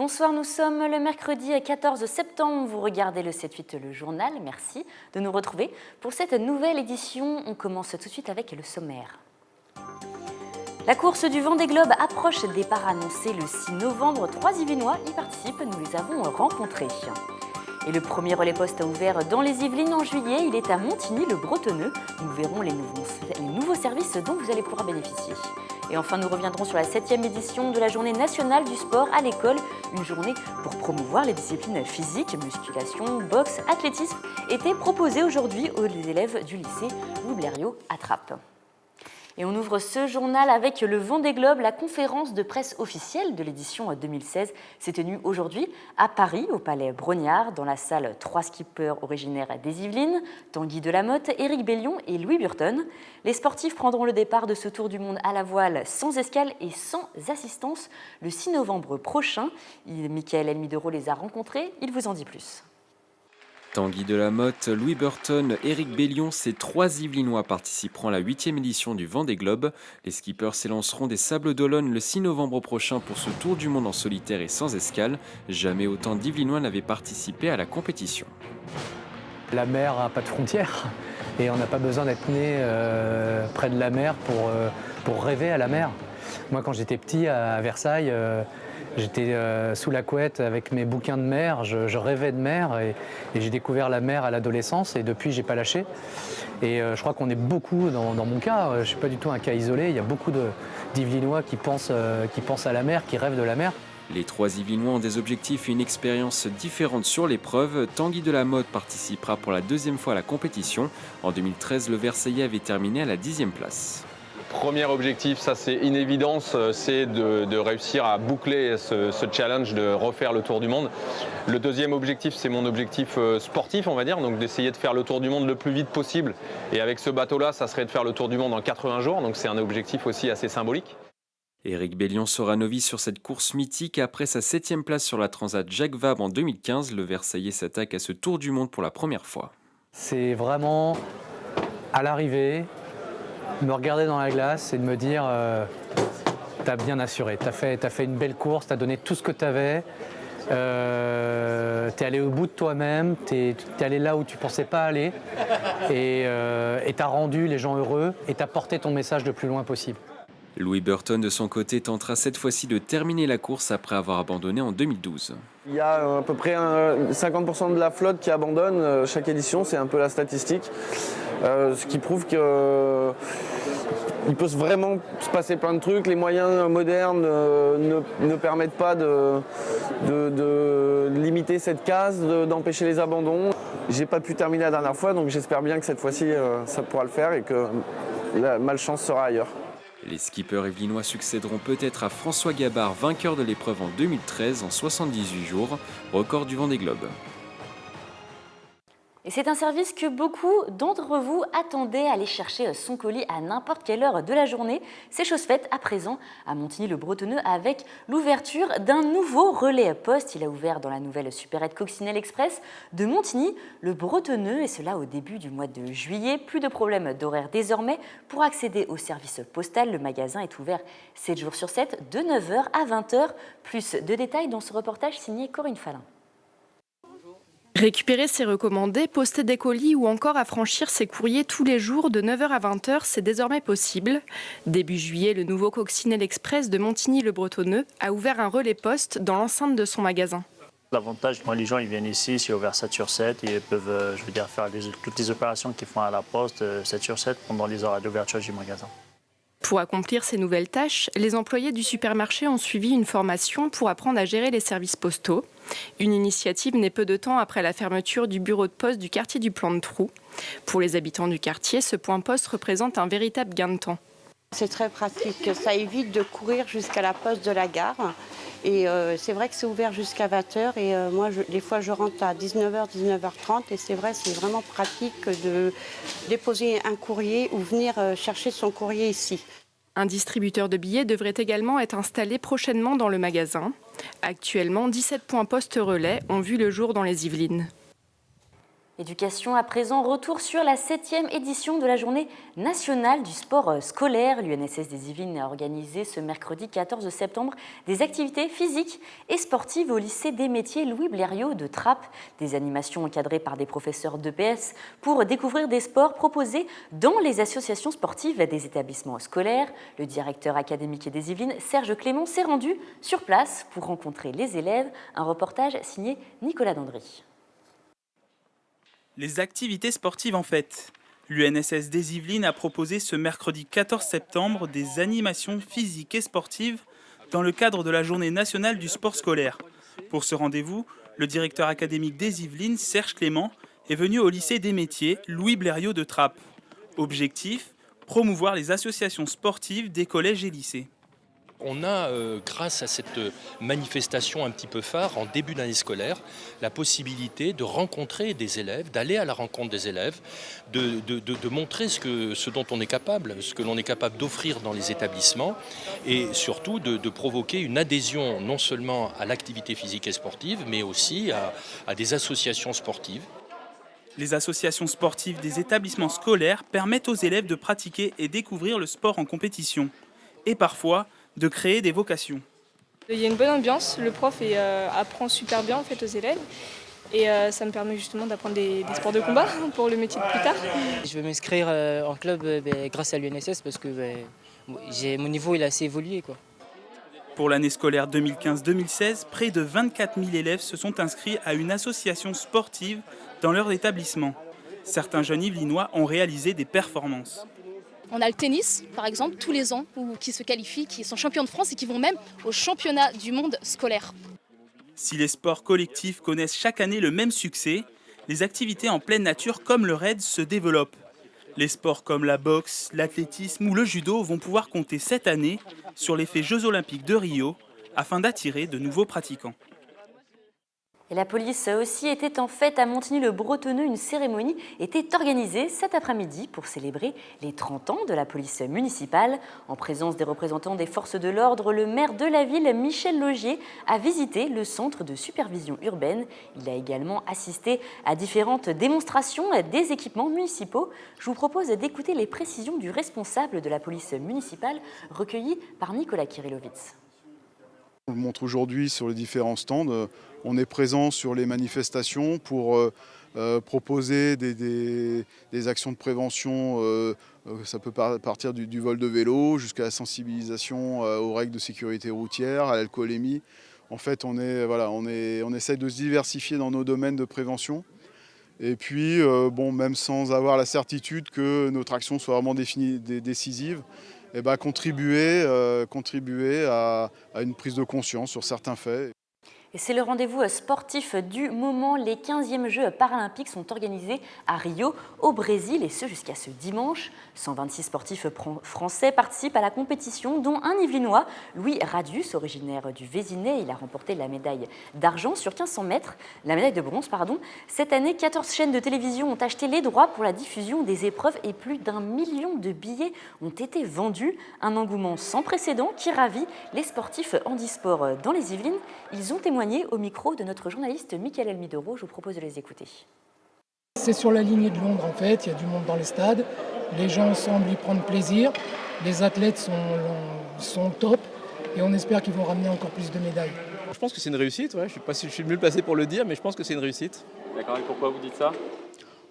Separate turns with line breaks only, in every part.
Bonsoir, nous sommes le mercredi 14 septembre. Vous regardez le 7-8, le journal. Merci de nous retrouver pour cette nouvelle édition. On commence tout de suite avec le sommaire. La course du Vendée Globe approche, départ annoncé le 6 novembre. 3 Yvelinois y participent, nous les avons rencontrés. Et le premier relais poste a ouvert dans les Yvelines en juillet. Il est à Montigny-le-Bretonneux. Nous verrons les nouveaux services dont vous allez pouvoir bénéficier. Et enfin, nous reviendrons sur la 7e édition de la Journée nationale du sport à l'école. Une journée pour promouvoir les disciplines physiques, musculation, boxe, athlétisme, était proposée aujourd'hui aux élèves du lycée Louis Blériot à Trappes. Et on ouvre ce journal avec le Vendée Globe. La conférence de presse officielle de l'édition 2016 s'est tenue aujourd'hui à Paris, au Palais Brognard, dans la salle 3 skippers originaires des Yvelines, Tanguy Delamotte, Éric Bellion et Louis Burton. Les sportifs prendront le départ de ce tour du monde à la voile sans escale et sans assistance le 6 novembre prochain. Michael Elmidero les a rencontrés, il vous en dit plus.
Tanguy Delamotte, Louis Burton, Éric Bellion, ces 3 Yvelinois participeront à la 8e édition du Vendée Globe. Les skippers s'élanceront des Sables d'Olonne le 6 novembre prochain pour ce tour du monde en solitaire et sans escale. Jamais autant d'Yvelinois n'avaient participé à la compétition.
La mer n'a pas de frontières et on n'a pas besoin d'être né près de la mer pour rêver à la mer. Moi, quand j'étais petit à Versailles, j'étais sous la couette avec mes bouquins de mer, je rêvais de mer et j'ai découvert la mer à l'adolescence et depuis j'ai pas lâché. Et je crois qu'on est beaucoup, dans mon cas, je ne suis pas du tout un cas isolé, il y a beaucoup d'Yvelinois qui pensent à la mer, qui rêvent de la mer.
Les 3 Yvelinois ont des objectifs et une expérience différente sur l'épreuve. Tanguy Delamotte participera pour la 2e fois à la compétition. En 2013, le Versaillais avait terminé à la 10e place.
Premier objectif, ça c'est une évidence, c'est de réussir à boucler ce challenge de refaire le tour du monde. Le deuxième objectif, c'est mon objectif sportif, on va dire, donc d'essayer de faire le tour du monde le plus vite possible. Et avec ce bateau-là, ça serait de faire le tour du monde en 80 jours, donc c'est un objectif aussi assez symbolique.
Éric Bellion sera novice sur cette course mythique. Après sa 7e place sur la Transat Jacques Vabre en 2015, le Versaillais s'attaque à ce tour du monde pour la première fois.
C'est vraiment à l'arrivée, me regarder dans la glace et de me dire t'as bien assuré, t'as fait une belle course, t'as donné tout ce que t'avais, t'es allé au bout de toi-même, t'es allé là où tu pensais pas aller et t'as rendu les gens heureux et t'as porté ton message le plus loin possible.
Louis Burton, de son côté, tentera cette fois-ci de terminer la course après avoir abandonné en 2012.
Il y a à peu près 50% de la flotte qui abandonne chaque édition, c'est un peu la statistique. Ce qui prouve qu'il peut vraiment se passer plein de trucs. Les moyens modernes ne permettent pas de limiter cette case, d'empêcher les abandons. J'ai pas pu terminer la dernière fois, donc j'espère bien que cette fois-ci ça pourra le faire et que la malchance sera ailleurs.
Les skippers yvelinois succéderont peut-être à François Gabard, vainqueur de l'épreuve en 2013 en 78 jours, record du Vendée Globe.
Et c'est un service que beaucoup d'entre vous attendaient, aller chercher son colis à n'importe quelle heure de la journée. C'est chose faite à présent à Montigny-le-Bretonneux avec l'ouverture d'un nouveau relais poste. Il a ouvert dans la nouvelle supérette Coccinelle Express de Montigny-le-Bretonneux et cela au début du mois de juillet. Plus de problèmes d'horaire désormais. Pour accéder au service postal, le magasin est ouvert 7 jours sur 7 de 9h à 20h. Plus de détails dans ce reportage signé Corinne Fallin.
Récupérer ses recommandés, poster des colis ou encore affranchir ses courriers tous les jours de 9h à 20h, c'est désormais possible. Début juillet, le nouveau Coccinelle Express de Montigny-le-Bretonneux a ouvert un relais poste dans l'enceinte de son magasin.
L'avantage, les gens ils viennent ici, c'est ouvert 7 sur 7, ils peuvent faire toutes les opérations qu'ils font à la poste 7 sur 7 pendant les horaires d'ouverture du magasin.
Pour accomplir ces nouvelles tâches, les employés du supermarché ont suivi une formation pour apprendre à gérer les services postaux. Une initiative née peu de temps après la fermeture du bureau de poste du quartier du Plan de Trou. Pour les habitants du quartier, ce point poste représente un véritable gain de temps.
C'est très pratique, ça évite de courir jusqu'à la poste de la gare. Et c'est vrai que c'est ouvert jusqu'à 20h et moi, des fois, je rentre à 19h, 19h30 et c'est vrai, c'est vraiment pratique de déposer un courrier ou venir chercher son courrier ici.
Un distributeur de billets devrait également être installé prochainement dans le magasin. Actuellement, 17 points poste relais ont vu le jour dans les Yvelines.
Éducation à présent, retour sur la 7e édition de la journée nationale du sport scolaire. L'UNSS des Yvelines a organisé ce mercredi 14 septembre des activités physiques et sportives au lycée des métiers Louis Blériot de Trappes. Des animations encadrées par des professeurs d'EPS pour découvrir des sports proposés dans les associations sportives des établissements scolaires. Le directeur académique des Yvelines, Serge Clément, s'est rendu sur place pour rencontrer les élèves. Un reportage signé Nicolas Dandry.
Les activités sportives en fête. L'UNSS des Yvelines a proposé ce mercredi 14 septembre des animations physiques et sportives dans le cadre de la journée nationale du sport scolaire. Pour ce rendez-vous, le directeur académique des Yvelines, Serge Clément, est venu au lycée des métiers Louis Blériot de Trappes. Objectif, promouvoir les associations sportives des collèges et lycées.
On a, grâce à cette manifestation un petit peu phare en début d'année scolaire, la possibilité de rencontrer des élèves, d'aller à la rencontre des élèves, de montrer ce dont on est capable, ce que l'on est capable d'offrir dans les établissements et surtout de provoquer une adhésion non seulement à l'activité physique et sportive, mais aussi à des associations sportives.
Les associations sportives des établissements scolaires permettent aux élèves de pratiquer et découvrir le sport en compétition. Et parfois, de créer des vocations.
Il y a une bonne ambiance, le prof apprend super bien en fait, aux élèves et ça me permet justement d'apprendre des sports de combat pour le métier de plus tard.
Je vais m'inscrire en club grâce à l'UNSS parce que mon niveau il a assez évolué, quoi.
Pour l'année scolaire 2015-2016, près de 24 000 élèves se sont inscrits à une association sportive dans leur établissement. Certains jeunes Yvelinois ont réalisé des performances.
On a le tennis, par exemple, tous les ans, qui se qualifient, qui sont champions de France et qui vont même au championnat du monde scolaire.
Si les sports collectifs connaissent chaque année le même succès, les activités en pleine nature comme le raid se développent. Les sports comme la boxe, l'athlétisme ou le judo vont pouvoir compter cette année sur l'effet Jeux Olympiques de Rio afin d'attirer de nouveaux pratiquants.
Et la police aussi était en fête à Montigny-le-Bretonneux. Une cérémonie était organisée cet après-midi pour célébrer les 30 ans de la police municipale. En présence des représentants des forces de l'ordre, le maire de la ville, Michel Laugier, a visité le centre de supervision urbaine. Il a également assisté à différentes démonstrations des équipements municipaux. Je vous propose d'écouter les précisions du responsable de la police municipale recueillies par Nicolas Kirillovitz.
On le montre aujourd'hui sur les différents stands. On est présent sur les manifestations pour proposer des actions de prévention. Ça peut partir du vol de vélo jusqu'à la sensibilisation aux règles de sécurité routière, à l'alcoolémie. En fait, on essaie de se diversifier dans nos domaines de prévention. Et puis, même sans avoir la certitude que notre action soit vraiment décisive, contribuer à une prise de conscience sur certains faits.
Et c'est le rendez-vous sportif du moment. Les 15e Jeux paralympiques sont organisés à Rio, au Brésil, et ce jusqu'à ce dimanche. 126 sportifs français participent à la compétition, dont un Yvelinois, Louis Radius, originaire du Vésinet. Il a remporté la médaille d'argent sur 1500 mètres, la médaille de bronze, pardon. Cette année, 14 chaînes de télévision ont acheté les droits pour la diffusion des épreuves et plus d'1 million de billets ont été vendus. Un engouement sans précédent qui ravit les sportifs handisport dans les Yvelines. Ils ont témoigné au micro de notre journaliste Mickaël Elmidoro. Je vous propose de les écouter.
C'est sur la lignée de Londres en fait, il y a du monde dans les stades, les gens semblent y prendre plaisir, les athlètes sont top et on espère qu'ils vont ramener encore plus de médailles.
Je pense que c'est une réussite, ouais. Je ne sais pas si je suis le mieux placé pour le dire, mais je pense que c'est une réussite.
D'accord, et pourquoi vous dites ça ?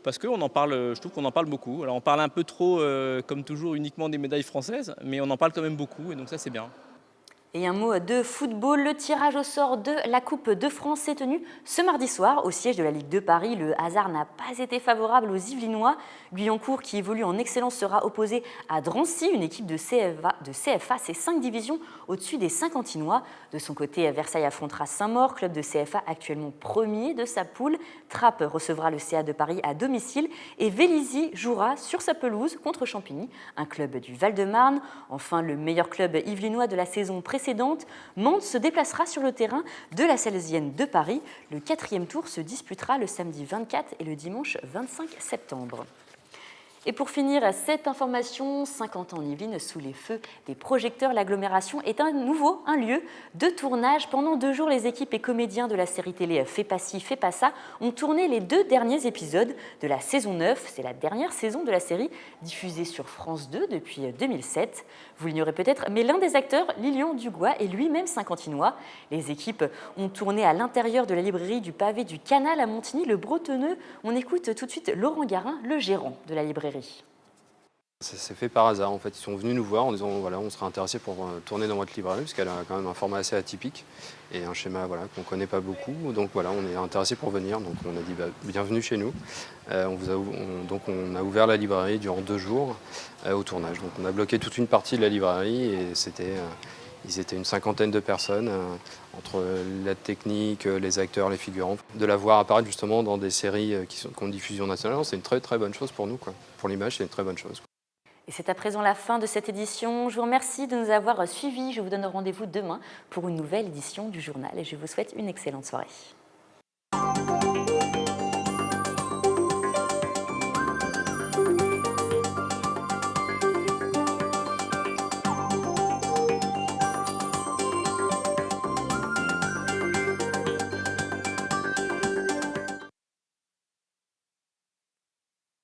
Parce qu'on en parle, je trouve qu'on en parle beaucoup. Alors on parle un peu trop, comme toujours, uniquement des médailles françaises, mais on en parle quand même beaucoup et donc ça c'est bien.
Et un mot de football, le tirage au sort de la Coupe de France s'est tenu ce mardi soir au siège de la Ligue de Paris. Le hasard n'a pas été favorable aux Yvelinois. Guyancourt, qui évolue en excellence, sera opposé à Drancy, une équipe de CFA, c'est 5 divisions au-dessus des Saint-Quentinois. De son côté, Versailles affrontera Saint-Maur, club de CFA actuellement premier de sa poule. Trappes recevra le CA de Paris à domicile et Vélizy jouera sur sa pelouse contre Champigny, un club du Val-de-Marne. Enfin, le meilleur club yvelinois de la saison précédente, Mantes se déplacera sur le terrain de la Salesienne de Paris. Le 4e tour se disputera le samedi 24 et le dimanche 25 septembre. Et pour finir, cette information, 50 ans en Yvelines, sous les feux des projecteurs, l'agglomération est un lieu de tournage. Pendant 2 jours, les équipes et comédiens de la série télé Fais pas ci, fais pas ça ont tourné les 2 derniers épisodes de la saison 9. C'est la dernière saison de la série diffusée sur France 2 depuis 2007. Vous l'ignorez peut-être, mais l'un des acteurs, Lilian Dugois, est lui-même saint-quentinois. Les équipes ont tourné à l'intérieur de la librairie du pavé du Canal à Montigny-le-Bretonneux. On écoute tout de suite Laurent Garin, le gérant de la librairie.
Ça s'est fait par hasard en fait. Ils sont venus nous voir en disant voilà, on serait intéressé pour tourner dans votre librairie parce qu'elle a quand même un format assez atypique et un schéma voilà, qu'on ne connaît pas beaucoup. Donc voilà, on est intéressé pour venir. Donc on a dit bienvenue chez nous. Donc on a ouvert la librairie durant 2 jours au tournage. Donc on a bloqué toute une partie de la librairie et ils étaient une 50aine de personnes, entre la technique, les acteurs, les figurants. De la voir apparaître justement dans des séries qui ont diffusion nationale, c'est une très très bonne chose pour nous, quoi. Pour l'image, c'est une très bonne chose.
Et c'est à présent la fin de cette édition. Je vous remercie de nous avoir suivis. Je vous donne rendez-vous demain pour une nouvelle édition du journal et je vous souhaite une excellente soirée.